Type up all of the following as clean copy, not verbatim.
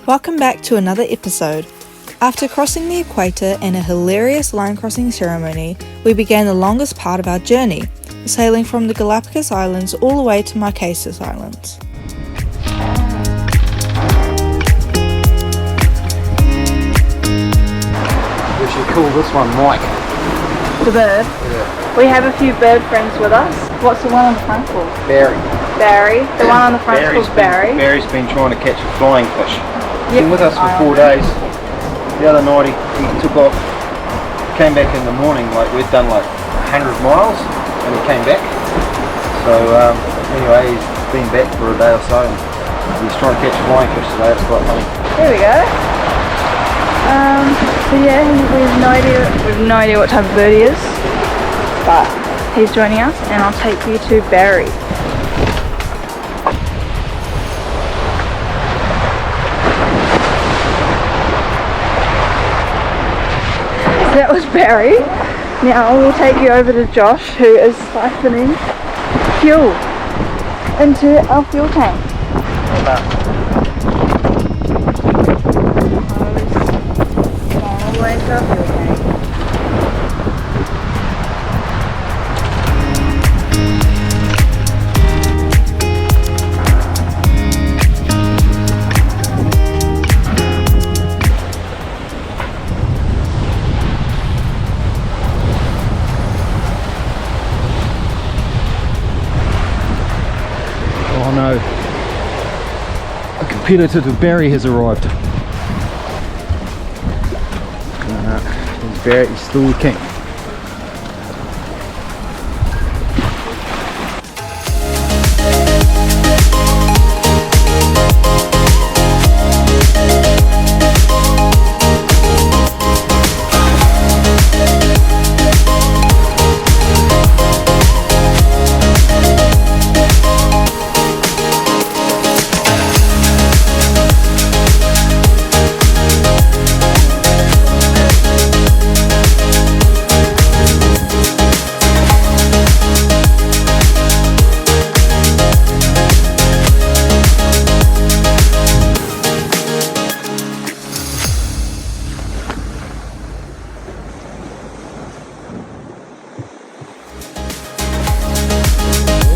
Welcome back to another episode. After crossing the equator and a hilarious line crossing ceremony, we began the longest part of our journey, sailing from the Galapagos Islands all the way to Marquesas Islands. We should call this one Mike. The bird? Yeah. We have a few bird friends with us. What's the one on the front called? Barry. Barry. The one on the front called Barry. Barry's been trying to catch a flying fish. Yep. Been with us for 4 days. The other night he took off, came back in the morning, like we'd done like 100 miles and he came back. So anyway, he's been back for a day or so and he's trying to catch a flying fish today. It's quite funny. There we go. So yeah, we have no idea what type of bird he is, but he's joining us and I'll take you to Barry. That was Barry. Now we'll take you over to Josh, who is siphoning fuel into our fuel tank. All the way to our fuel tank. Oh no, a competitor to Barry has arrived. Barry's still the king.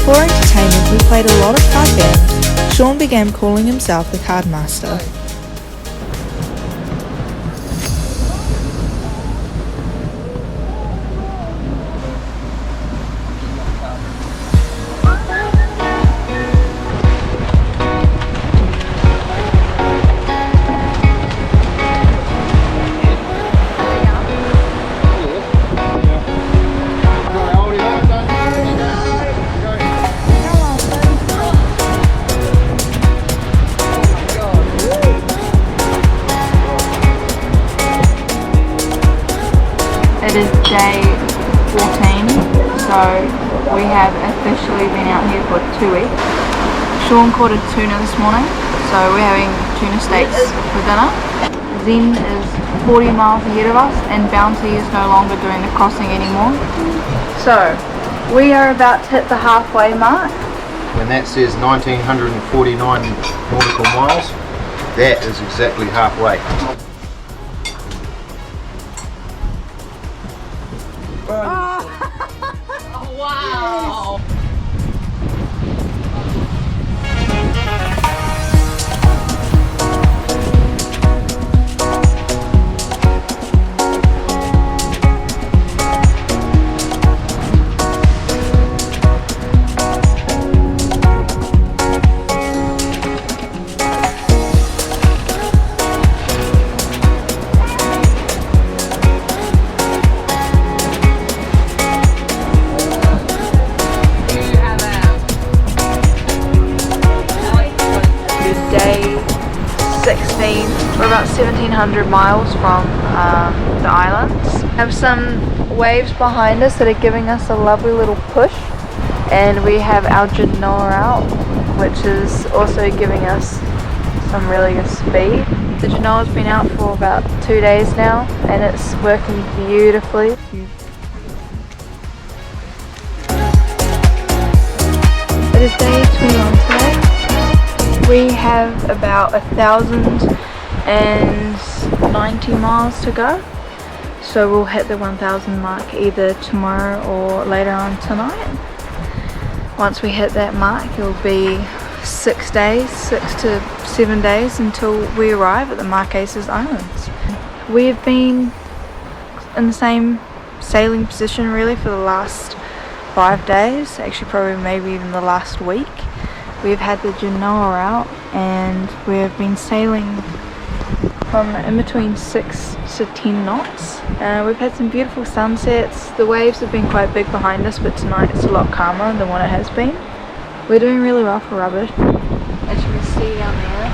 For entertainment, we played a lot of card games. Sean began calling himself the card master. It is day 14, so we have officially been out here for 2 weeks. Sean caught a tuna this morning, so we're having tuna steaks for dinner. Zen is 40 miles ahead of us and Bounty is no longer doing the crossing anymore. So we are about to hit the halfway mark. When that says 1949 nautical miles, that is exactly halfway. Oh, wow! Yes. Day 16. We're about 1700 miles from the islands. We have some waves behind us that are giving us a lovely little push, and we have our genoa out, which is also giving us some really good speed. The genoa's been out for about 2 days now and it's working beautifully. It is day 21 today. We have about 1,000 and 90 miles to go. So we'll hit the 1,000 mark either tomorrow or later on tonight. Once we hit that mark, it'll be 6 to 7 days until we arrive at the Marquesas Islands. We've been in the same sailing position really for the last 5 days, actually probably maybe even the last week. We've had the Genoa out and we've been sailing from in between 6 to 10 knots. We've had some beautiful sunsets. The waves have been quite big behind us, but tonight it's a lot calmer than what it has been. We're doing really well for rubbish. As you can see down there,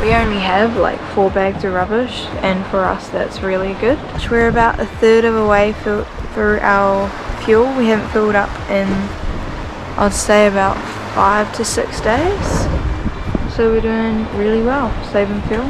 we only have like 4 bags of rubbish, and for us that's really good. We're about a third of the way through our fuel. We haven't filled up in, I'd say, about 5 to 6 days. So we're doing really well, saving fuel.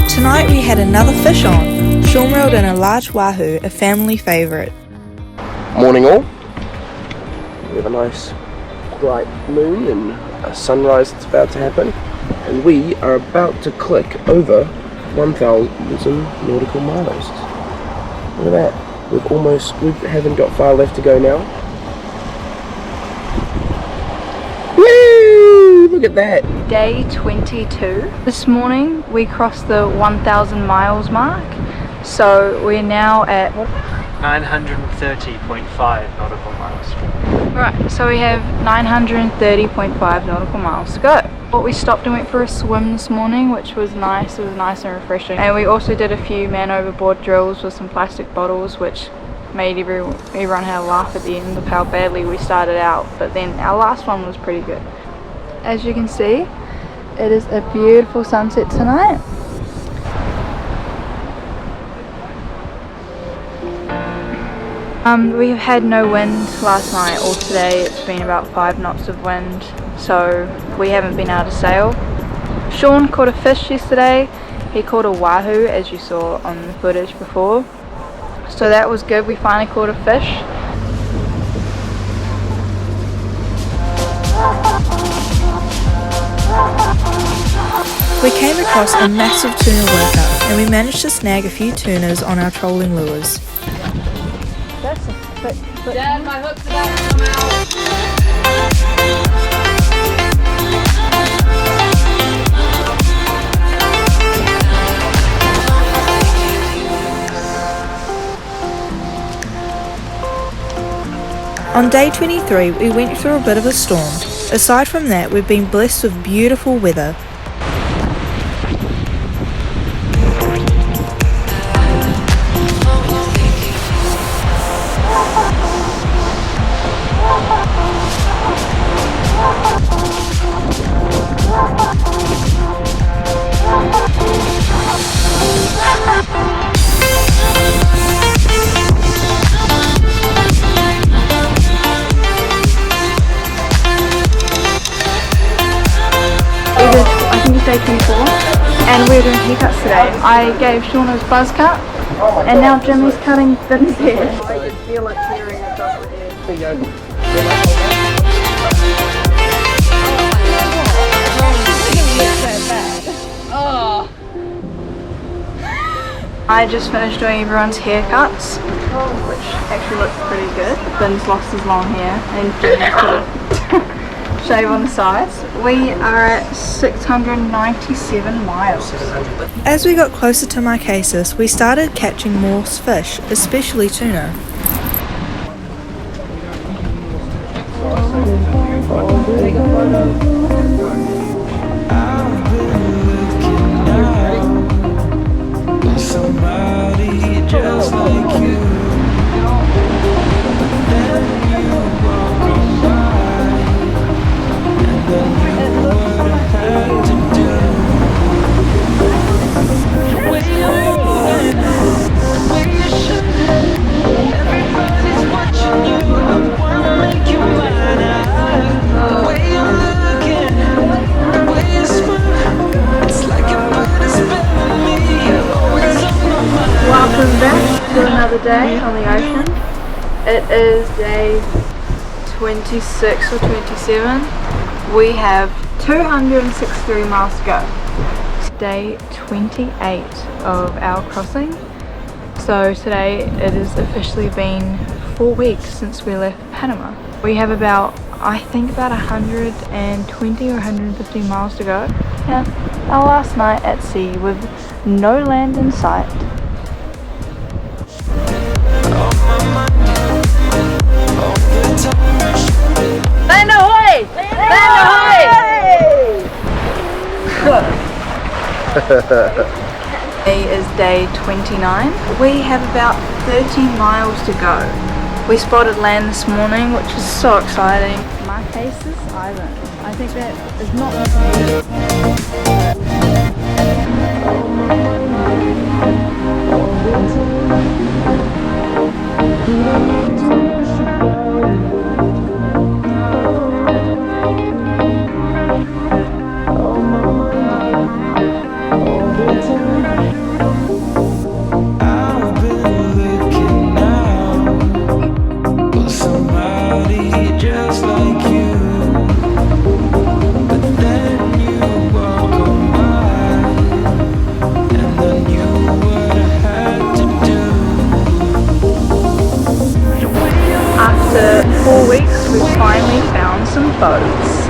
Tonight we had another fish on. Sean reeled in a large wahoo, a family favourite. Morning all. We have a nice bright moon and a sunrise that's about to happen, and we are about to click over 1,000 nautical miles. Look at that. We haven't got far left to go now. Woo! Look at that. Day 22. This morning we crossed the 1,000 miles mark, so we're now at 930.5 nautical miles. right, so we have 930.5 nautical miles to go. But we stopped and went for a swim this morning, which was nice. It was nice and refreshing, and we also did a few man overboard drills with some plastic bottles, which made everyone have a laugh at the end of how badly we started out, but then our last one was pretty good. As you can see, it is a beautiful sunset tonight. We've had no wind last night or today. It's been about 5 knots of wind, so we haven't been able to sail. Sean caught a fish yesterday. He caught a wahoo, as you saw on the footage before. So that was good. We finally caught a fish. We came across a massive tuna workout and we managed to snag a few tunas on our trolling lures. That's a foot. Dad, my hook's about to come out. On day 23, we went through a bit of a storm. Aside from that, we've been blessed with beautiful weather. I think it's day 24, and we're doing haircuts today. I gave Sean his buzz cut, and now Jimmy's cutting Vin's hair. I can feel it tearing across the hair. I just finished doing everyone's haircuts, which actually looks pretty good. Vin's lost his long hair, and Jimmy's got a shave on the sides. We are at 697 miles. As we got closer to Marquesas, we started catching more fish, especially tuna. on the ocean. It is day 26 or 27. We have 263 miles to go. Day 28 of our crossing. So today it has officially been 4 weeks since we left Panama. We have about, I think about 120 or 150 miles to go. Yeah, our last night at sea with no land in sight. Land ahoy! Land ahoy! Today is day 29. We have about 13 miles to go. We spotted land this morning, which is so exciting. Marquesas Islands. I think that is not After 4 weeks, we've finally found some boats.